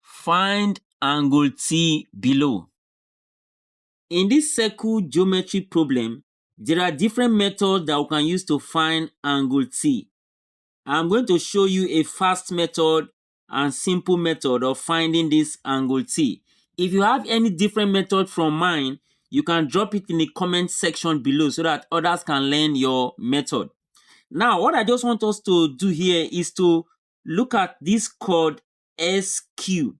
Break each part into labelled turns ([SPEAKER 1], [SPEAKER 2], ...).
[SPEAKER 1] Find angle T below. In this circle geometry problem, there are different methods that we can use to find angle T. I'm going to show you a fast method and simple method of finding this angle T. If you have any different method from mine, you can drop it in the comment section below so that others can learn your method. Now, what I just want us to do here is to look at this chord SQ.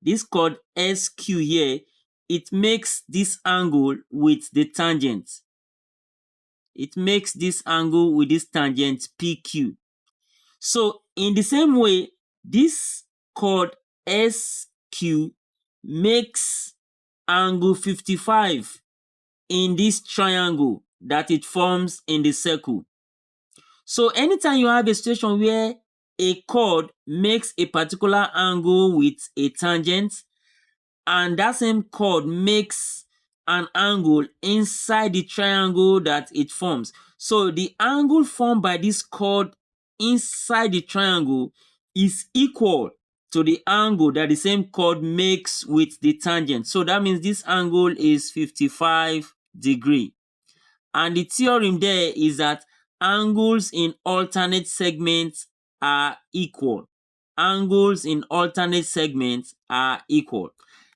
[SPEAKER 1] This chord SQ here, it makes this angle with the tangent. It makes this angle with this tangent PQ. So, in the same way, this chord SQ makes angle 55 in this triangle that it forms in the circle. So, anytime you have a situation where a chord makes a particular angle with a tangent, and that same chord makes an angle inside the triangle that it forms. So the angle formed by this chord inside the triangle is equal to the angle that the same chord makes with the tangent. So that means this angle is 55 degrees. And the theorem there is that angles in alternate segments are equal. Angles in alternate segments are equal.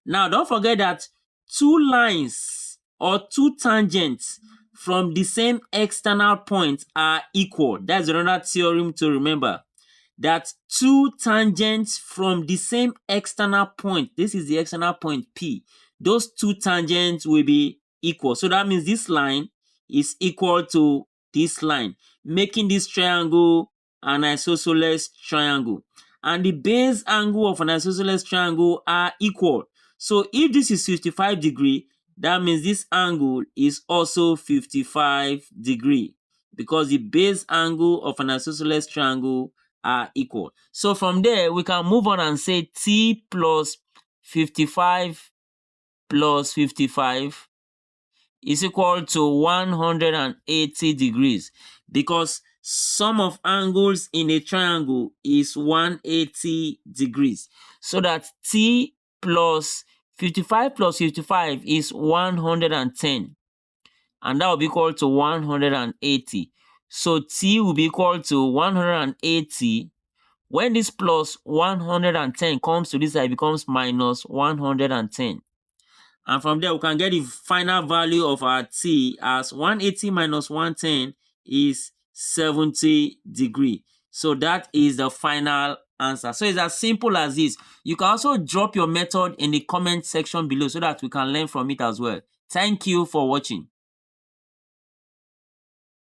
[SPEAKER 1] Now, don't forget that two lines or two tangents from the same external point are equal. That's another theorem to remember. That two tangents from the same external point, this is the external point P, those two tangents will be equal. So that means this line is equal to this line, making this triangle an isosceles triangle. And the base angle of an isosceles triangle are equal. So if this is 55 degrees, that means this angle is also 55 degrees because the base angle of an isosceles triangle are equal. So from there, we can move on and say T plus 55 plus 55 is equal to 180 degrees because sum of angles in a triangle is 180 degrees. So that T plus 55 is 110. And that will be equal to 180. So T will be equal to 180. When this plus 110 comes to this side, it becomes minus 110. And from there, we can get the final value of our T as 180 minus 110 is 70 degrees. So that is the final answer. So it's as simple as this. You can also drop your method in the comment section below so that we can learn from it as well. Thank you for watching.